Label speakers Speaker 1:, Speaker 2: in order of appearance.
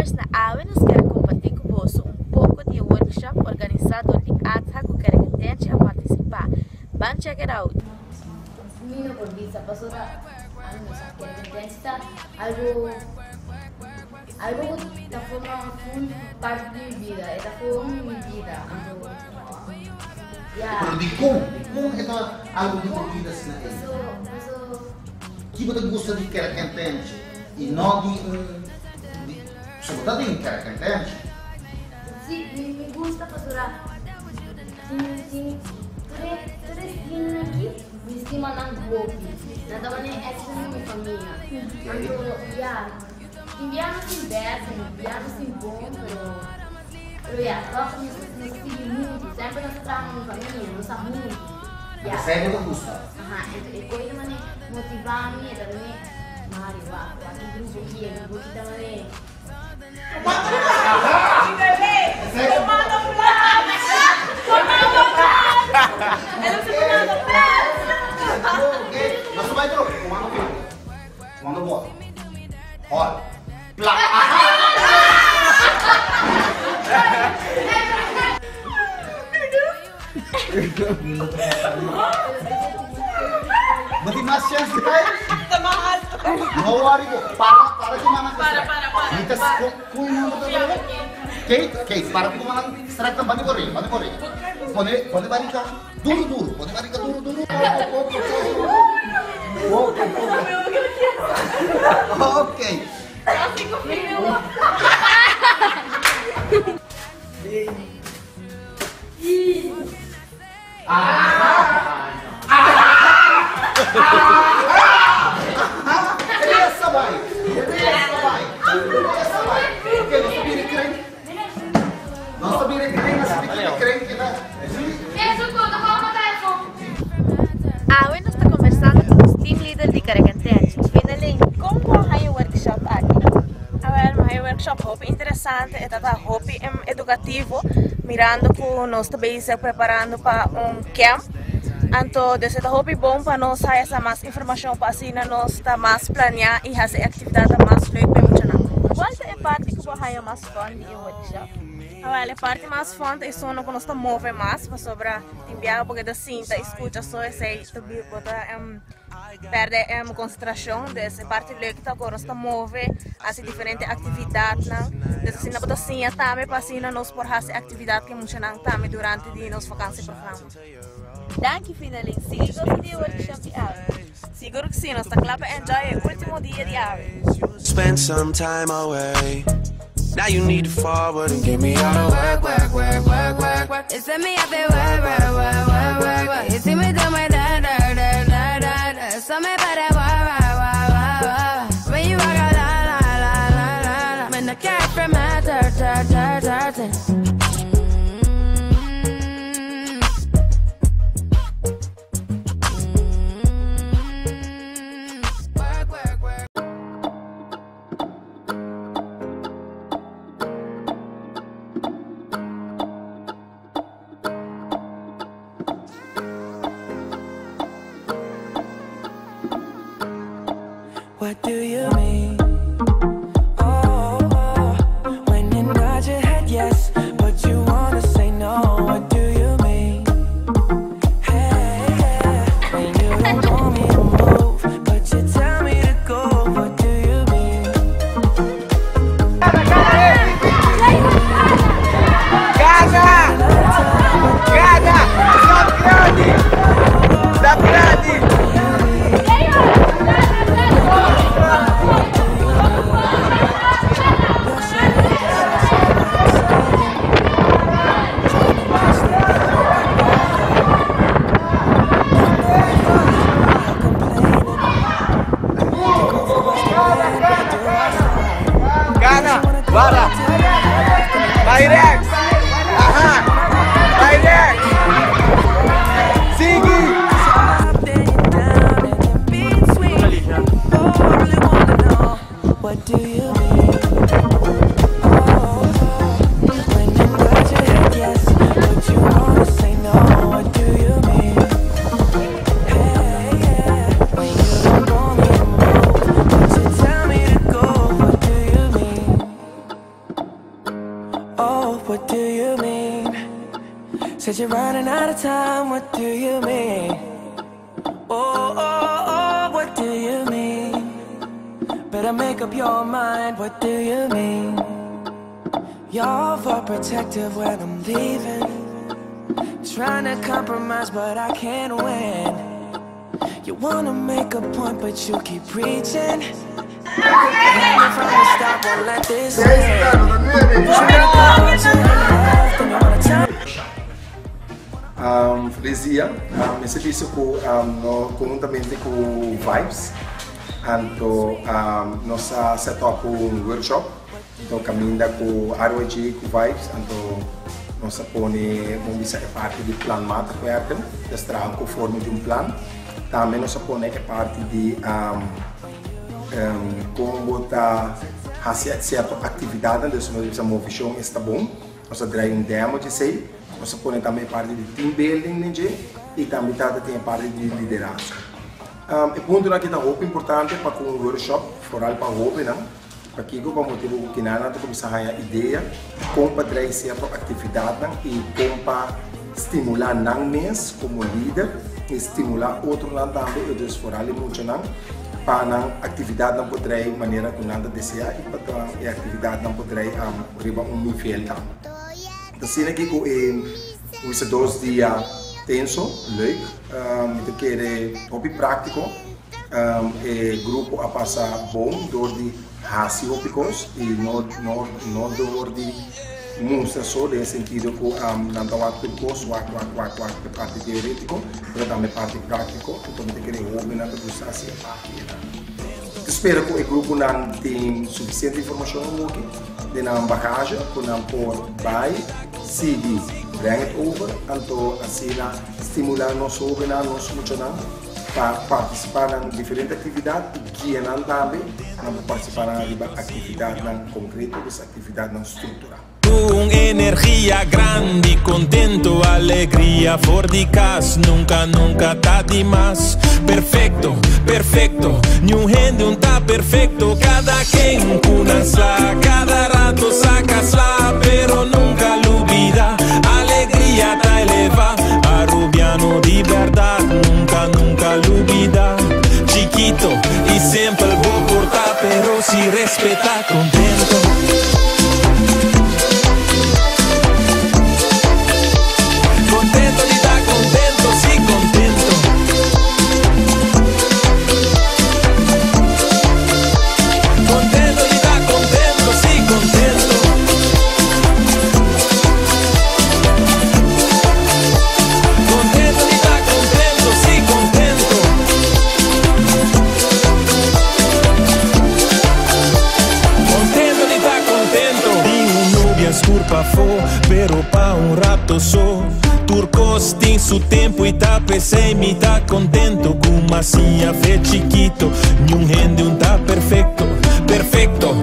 Speaker 1: viewers na AWE, nós queremos compartilhar com você pouco de workshop organizado de ATHA que querem a participar. Vamos check it out.
Speaker 2: Mina por vista, pasó que algo da forma parte de vida, da forma de vida.
Speaker 3: Pero di como ito algo de tua vida assim? Que você gosta de querer que entende e não de sobretudo de querer que entende?
Speaker 2: Sim, me gusta pastor. Sim, tudo aqui me estima não gosto. Nada mais é essa minha família. Inviano sin verso, inviano sin bom, pero toca nos seguir muito, sempre nós estamos em família, nós estamos juntos.
Speaker 3: Você é muito gusta.
Speaker 2: E coisa mane motivar-me, também, Mário, aqui grupo aqui, eu vou te dar também.
Speaker 4: Comando plan! Ele se comando plan!
Speaker 3: Mas vai trocar, comando boa. Olha. Berarti mas chance tayo?
Speaker 4: Tamahan!
Speaker 3: Mawari ko. Para gimana ka?
Speaker 4: Para.
Speaker 3: Mitas kung ano ba talaga? Kate, para gimana strike ng bani ko rin. Pone barika duro. Pone barika duro. Okay.
Speaker 4: Assim que eu filho!
Speaker 3: Ele sabay. Okay, não sabia keren kita.
Speaker 2: Eso todo, vamos a eso.
Speaker 1: AWE nós está conversando com os team leaders de Caracantense. Finalmente, como é o workshop aqui? É um workshop hobby interessante, é hobby educativo, mirando que nós também se preparando para camp. Então, esse hobby bom para nós ter essa mais informação para assim nós estar mais planear e fazer atividade mais legal para muito não. Qual é a parte que você é mais fã do workshop? A parte mais fonte é só que nós estamos movendo mais para sobre enviar porque assim tá escuta só esse também perde concentração dessa parte legal que nós estamos movendo assim diferentes atividades não assim na assim também para assim nós por fazer atividade que muito não também durante de nos vacances programa. Danke finalmente sigo de workshop de AWE. Seguro que sim nós está claro para enjoy o último dia de AWE.
Speaker 5: Spend some time away. Now you need to forward and give me all the work.
Speaker 6: You send me up there, work. You see me do my da. So me better work. When you walk out, la. When the cat from my dirt.
Speaker 5: What do you mean? Oh, when you nod your head yes, but you wanna say no. What do you mean? Hey, when you don't want me to move, but you tell me to go. What do you mean?
Speaker 7: Stop ready! Bora! Vai, Rex! Aham! Vai, Rex! Sigue!
Speaker 5: What do you mean? Oh, when you nod your head yes, but you wanna say no. What do you mean? Hey, when you don't want me to move, but you tell me to go. What do you mean? what do you mean? Said you're running out of time, what do you mean? Oh, oh, oh, what do you mean? Better make up your mind, what do you mean? You're overprotective when I'm leaving. Trying to compromise, but I can't win. You wanna make a point, but you keep preaching. From the start, won't let this
Speaker 8: Feliz dia. Me serviço conjuntamente com Vibes. Então, nós setup um workshop. Então, caminha com ROG, com Vibes. Então, nós vamos parte do plano mata que é extrair conforme de plano. Também nós parte de como botar certa atividade, nós uma visão está bom. Nós trabalhamos demo de sei. Nós também parte de team building e também tem parte de liderança. O ponto aqui é importante para o workshop, foral para o hobby, para que o motivo que nada começar a ideia, como para trazer certa atividade e como para estimular não mês como líder, e estimular outro lado também, e dos foral muito não, para a atividade não poder de maneira que nada deseja e para a atividade não poder arribar nível também. Assim aqui com os 2 dias tenso, leuk, muito querer hobby prático, grupo a passar bom, door de hasi hobbycos e não door de mostra só nesse sentido que não está o curso, parte teórico, mas também parte prático, então muito querer hobby não está assim a parte. Espero que o grupo não tenha suficiente informação aqui, de não bagagem, que não pode vai, seguir, bring it over, então assim estimular nosso hobby, nosso muito para participar em diferentes atividades e que não também não participar em atividades concretas, mas atividades estruturadas.
Speaker 9: Energia grande, contento, alegria, for de casa, nunca, nunca tá demais. Perfeito, perfeito, nenhum rende tá perfeito. Cada quem cunança, cada rato sacas lá, pero nunca lubida. Alegria tá eleva, arrubiano de verdade, nunca, nunca lubida. Chiquito e sempre vou cortar, pero se respeitar, contento. Contento de estar contento, sí, contento. Contento de estar contento, sí, contento. Contento de estar contento, sí, contento. Contento de estar contento. Tenho núbias curpa for, pero pa rato só. Turcos tem su tempo e tá pensei me tá contento com macia fe chiquito, nenhum rende tá perfeito, perfeito.